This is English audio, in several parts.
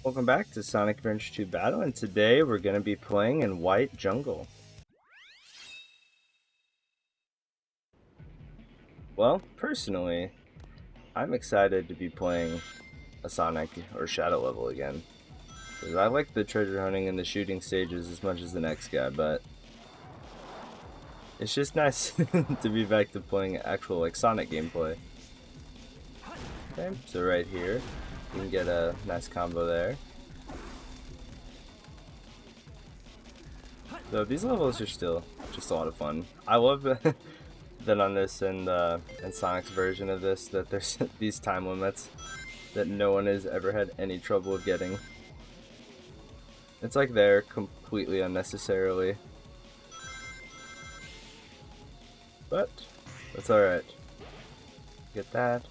Welcome back to Sonic Adventure 2 Battle, and today we're going to be playing in White Jungle. Well, personally, I'm excited to be playing a Sonic or Shadow level again. Because I like the treasure hunting and the shooting stages as much as the next guy, but it's just nice to be back to playing actual Sonic gameplay. Okay, so right here, you can get a nice combo there. So these levels are still just a lot of fun. I love that on this and Sonic's version of this that there's these time limits that no one has ever had any trouble with getting. It's like they're completely unnecessarily. But that's alright. Get that.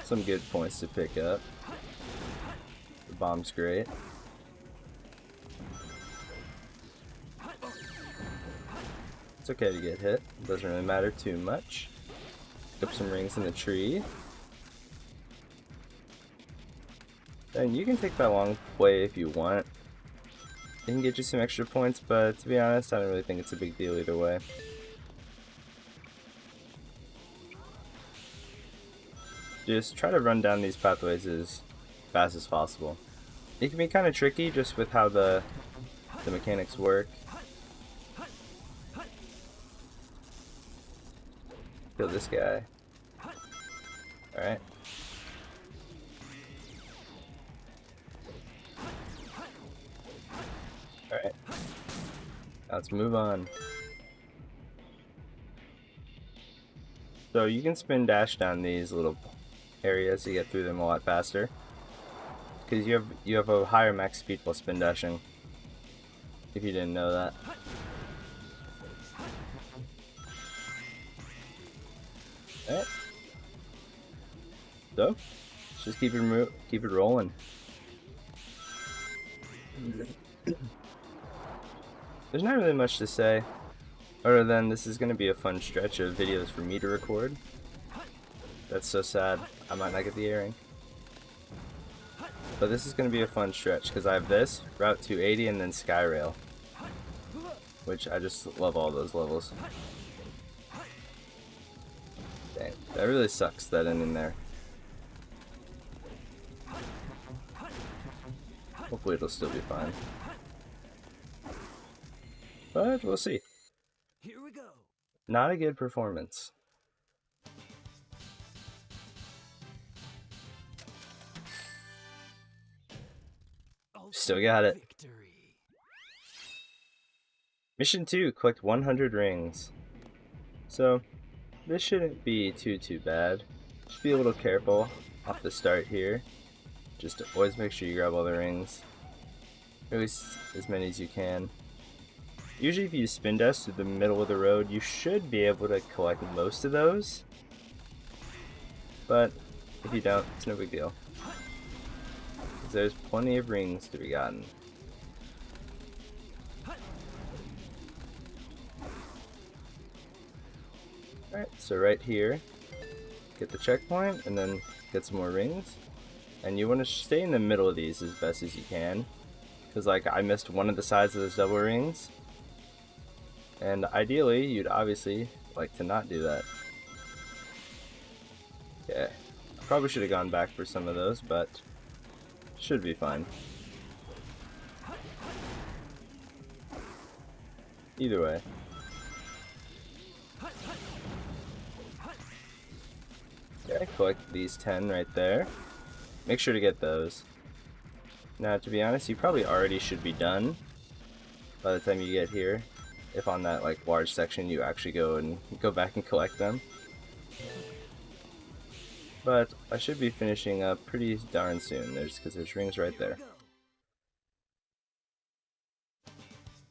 Some good points to pick up. The bomb's great. It's okay to get hit. It doesn't really matter too much. Pick up some rings in the tree. And you can take that long play if you want. It can get you some extra points, but to be honest, I don't really think it's a big deal either way. Just try to run down these pathways as fast as possible. It can be kind of tricky just with how the mechanics work. Kill this guy. Alright. Alright. Let's move on. So you can spin dash down these little areas to get through them a lot faster. Because you have a higher max speed while spin dashing. If you didn't know that. Alright. So, let's just keep it rolling. There's not really much to say, other than this is going to be a fun stretch of videos for me to record. That's so sad. I might not get the airing. But this is going to be a fun stretch because I have this, Route 280, and then Skyrail. Which I just love all those levels. Dang, that really sucks, that ending there. Hopefully it'll still be fine. But we'll see. Here we go. Not a good performance. Still got it. Victory. Mission 2, collect 100 rings. So, this shouldn't be too bad. Just be a little careful off the start here. Just always make sure you grab all the rings. Or at least as many as you can. Usually if you spin dash through the middle of the road, you should be able to collect most of those. But if you don't, it's no big deal. Because there's plenty of rings to be gotten. Alright, so right here, get the checkpoint and then get some more rings. And you want to stay in the middle of these as best as you can. Because like I missed one of the sides of those double rings. And ideally, you'd obviously like to not do that. Okay, I probably should have gone back for some of those, but should be fine. Either way. Okay, collect these 10 right there. Make sure to get those. Now, to be honest, you probably already should be done by the time you get here. If on that like large section you actually go back and collect them. But I should be finishing up pretty darn soon. Because there's rings right there.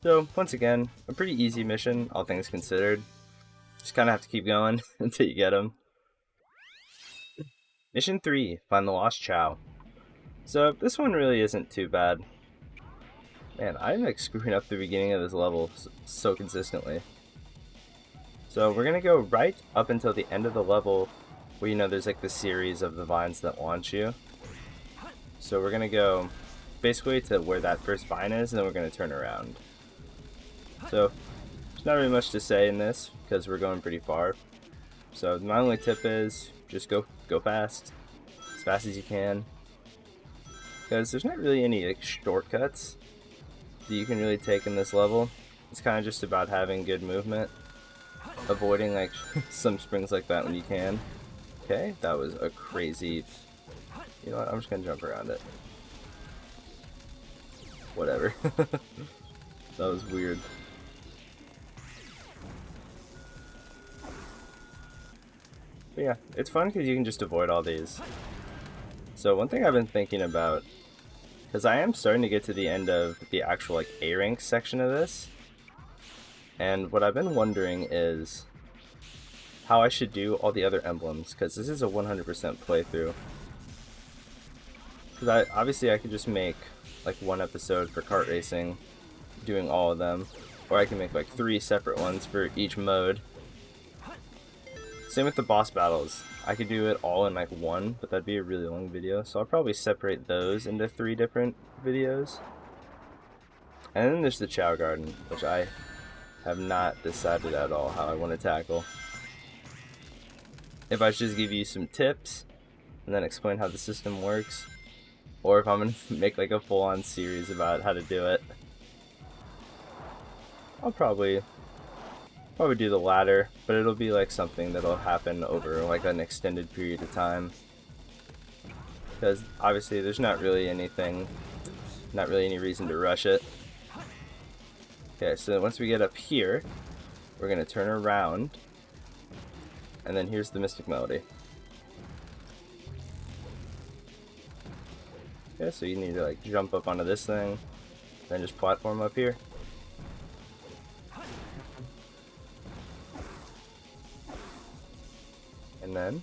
So once again, a pretty easy mission, all things considered. Just kind of have to keep going until you get them. Mission 3, find the lost Chao. So this one really isn't too bad. Man, I'm like screwing up the beginning of this level so consistently. So we're gonna go right up until the end of the level where, you know, there's like the series of the vines that launch you. So we're gonna go basically to where that first vine is, and then we're gonna turn around. So there's not really much to say in this because we're going pretty far. So my only tip is just go fast, as fast as you can, because there's not really any like shortcuts that you can really take in this level. It's kind of just about having good movement, avoiding like some springs like that when you can. Okay, that was a crazy. You know what? I'm just gonna jump around it. Whatever. That was weird. But yeah, it's fun because you can just avoid all these. So one thing I've been thinking about, because I am starting to get to the end of the actual like A rank section of this, and what I've been wondering is how I should do all the other emblems, because this is a 100% playthrough. Because obviously I could just make like one episode for kart racing, doing all of them, or I can make like 3 separate ones for each mode. Same with the boss battles. I could do it all in like one, but that'd be a really long video, so I'll probably separate those into 3 different videos. And then there's the Chao Garden, which I have not decided at all how I want to tackle. If I should just give you some tips and then explain how the system works, or if I'm going to make like a full-on series about how to do it. I'll probably do the latter, but it'll be like something that'll happen over like an extended period of time. Because obviously there's not really any reason to rush it. Okay, so once we get up here, we're gonna turn around, and then here's the Mystic Melody. Okay, so you need to like jump up onto this thing, then just platform up here. And then,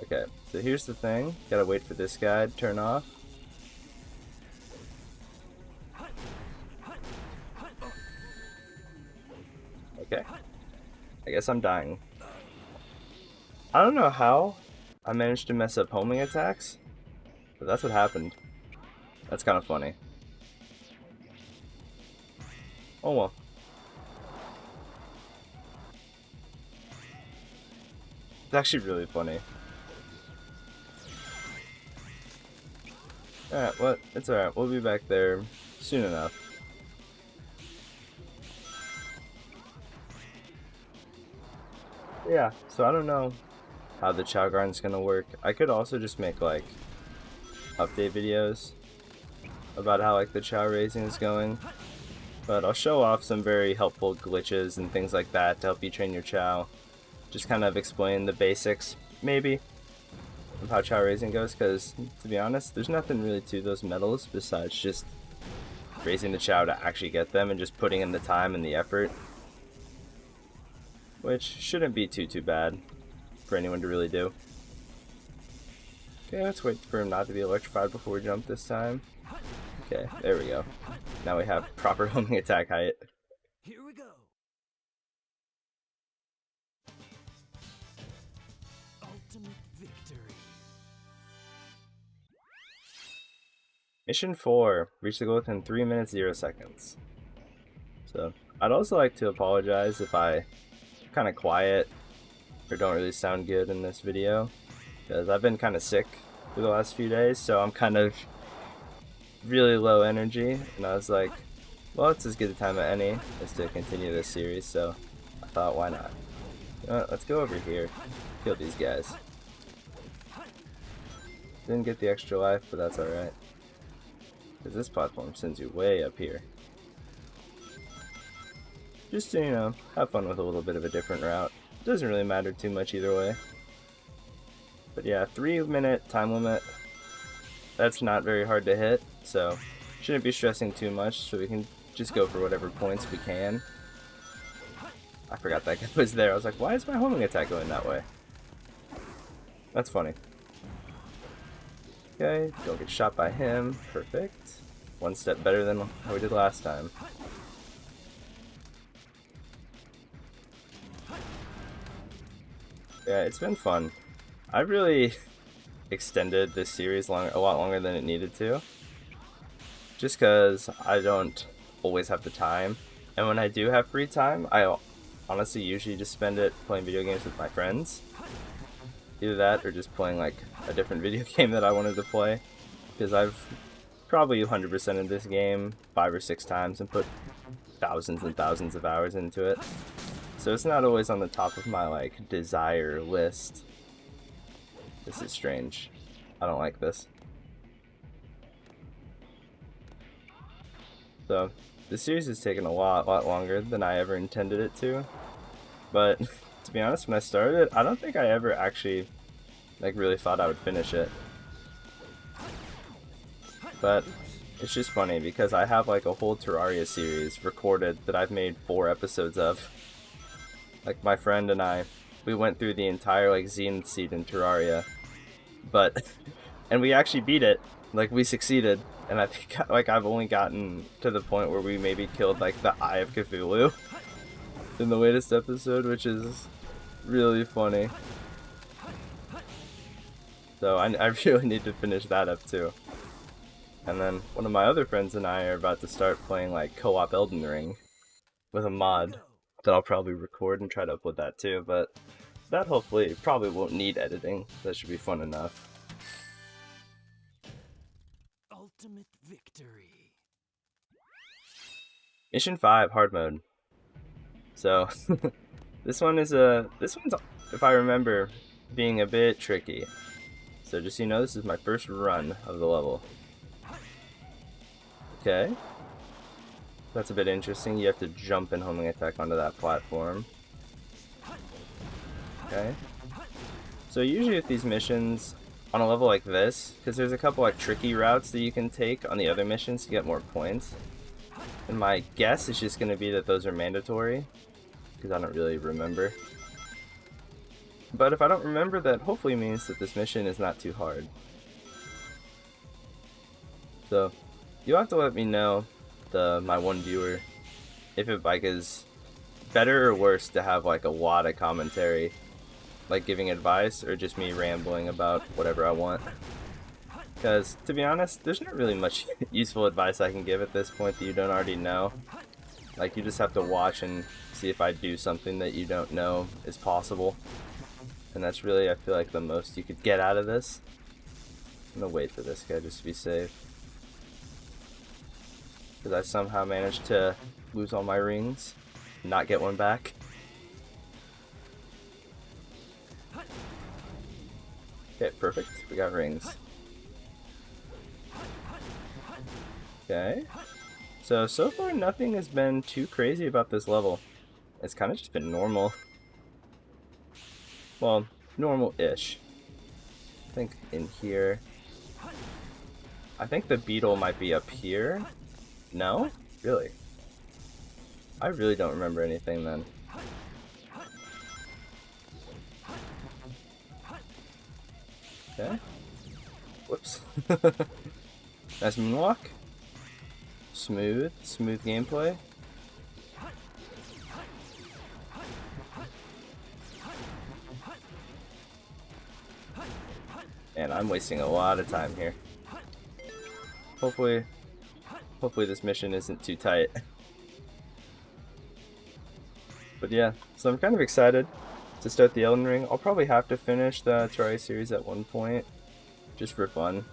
okay, so here's the thing, gotta wait for this guy to turn off. Okay, I guess I'm dying. I don't know how I managed to mess up homing attacks, but that's what happened. That's kind of funny. Oh well. It's actually really funny. Alright, well, it's alright. We'll be back there soon enough. Yeah, so I don't know how the Chao Garden's gonna work. I could also just make like update videos about how like the Chao raising is going, but I'll show off some very helpful glitches and things like that to help you train your Chao. Just kind of explain the basics, maybe, of how Chao raising goes, because to be honest, there's nothing really to those medals besides just raising the Chao to actually get them and just putting in the time and the effort, which shouldn't be too bad for anyone to really do. Okay, let's wait for him not to be electrified before we jump this time. Okay, there we go. Now we have proper homing attack height. Here we go. Ultimate victory. Mission 4. Reach the goal within 3 minutes 0 seconds. So, I'd also like to apologize if I kind of quiet or don't really sound good in this video, because I've been kind of sick for the last few days, so I'm kind of really low energy, and I was like, well, it's as good a time as any as to continue this series, so I thought, why not? You know what, let's go over here, kill these guys. Didn't get the extra life, but that's alright, because this platform sends you way up here. Just to, you know, have fun with a little bit of a different route. Doesn't really matter too much either way. But yeah, 3-minute time limit. That's not very hard to hit, so shouldn't be stressing too much, so we can just go for whatever points we can. I forgot that guy was there. I was like, why is my homing attack going that way? That's funny. Okay, don't get shot by him. Perfect. One step better than how we did last time. Yeah, it's been fun. I really extended this series a lot longer than it needed to. Just because I don't always have the time. And when I do have free time, I honestly usually just spend it playing video games with my friends. Either that or just playing like a different video game that I wanted to play. Because I've probably 100%ed this game 5 or 6 times and put thousands and thousands of hours into it. So it's not always on the top of my like desire list. This is strange. I don't like this. So the series has taken a lot longer than I ever intended it to. But to be honest, when I started it, I don't think I ever actually like really thought I would finish it. But it's just funny because I have like a whole Terraria series recorded that I've made 4 episodes of. Like my friend and I, we went through the entire like Zenith seed in Terraria, but and we actually beat it. Like we succeeded, and I think like I've only gotten to the point where we maybe killed like the Eye of Cthulhu in the latest episode, which is really funny. So I really need to finish that up too. And then one of my other friends and I are about to start playing like co-op Elden Ring with a mod that I'll probably record and try to upload that too, but that hopefully probably won't need editing. That should be fun enough. Ultimate victory. Mission 5, hard mode. So this one's, if I remember, being a bit tricky. So just so you know, this is my first run of the level. Okay. That's a bit interesting. You have to jump and homing attack onto that platform. Okay. So usually with these missions, on a level like this, because there's a couple like tricky routes that you can take on the other missions to get more points. And my guess is just going to be that those are mandatory, because I don't really remember. But if I don't remember, that hopefully means that this mission is not too hard. So you'll have to let me know, my one viewer, if it like is better or worse to have like a lot of commentary, like giving advice, or just me rambling about whatever I want. Because to be honest, there's not really much useful advice I can give at this point that you don't already know. Like you just have to watch and see if I do something that you don't know is possible. And that's really, I feel like, the most you could get out of this. I'm gonna wait for this guy just to be safe. Because I somehow managed to lose all my rings, not get one back. Okay, perfect. We got rings. Okay. So far nothing has been too crazy about this level. It's kind of just been normal. Well, normal-ish. I think in here. I think the beetle might be up here. No? Really? I really don't remember anything then. Okay. Whoops. Nice moonwalk. Smooth gameplay. And I'm wasting a lot of time here. Hopefully this mission isn't too tight. But yeah, so I'm kind of excited to start the Elden Ring. I'll probably have to finish the Terraria series at one point, just for fun.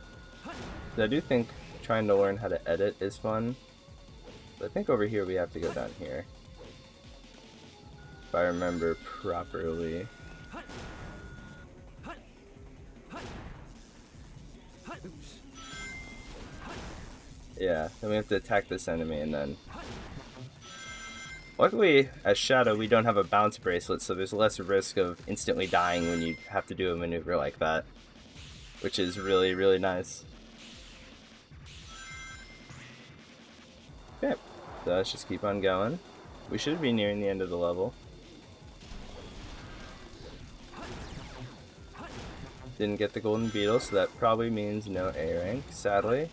I do think trying to learn how to edit is fun. But I think over here we have to go down here, if I remember properly. Yeah, then we have to attack this enemy, and then... Luckily, as Shadow, we don't have a bounce bracelet, so there's less risk of instantly dying when you have to do a maneuver like that. Which is really, really nice. Okay, so let's just keep on going. We should be nearing the end of the level. Didn't get the golden beetle, so that probably means no A rank, sadly.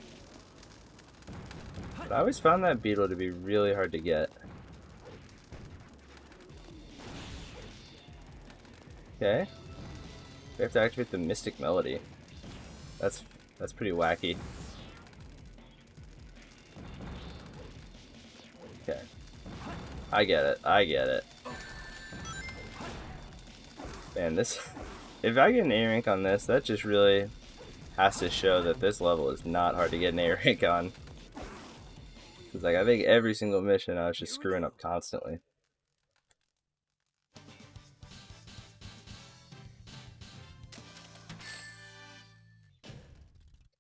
But I always found that beetle to be really hard to get. Okay. We have to activate the Mystic Melody. That's pretty wacky. Okay. I get it. I get it. Man, this... If I get an A rank on this, that just really has to show that this level is not hard to get an A rank on. Because, like, I think every single mission I was just screwing up constantly.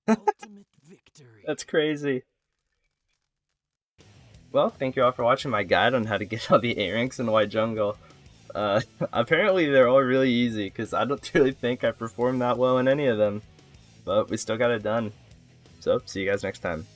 Ultimate victory. That's crazy. Well, thank you all for watching my guide on how to get all the A ranks in White Jungle. Apparently they're all really easy, because I don't really think I performed that well in any of them. But we still got it done. So, see you guys next time.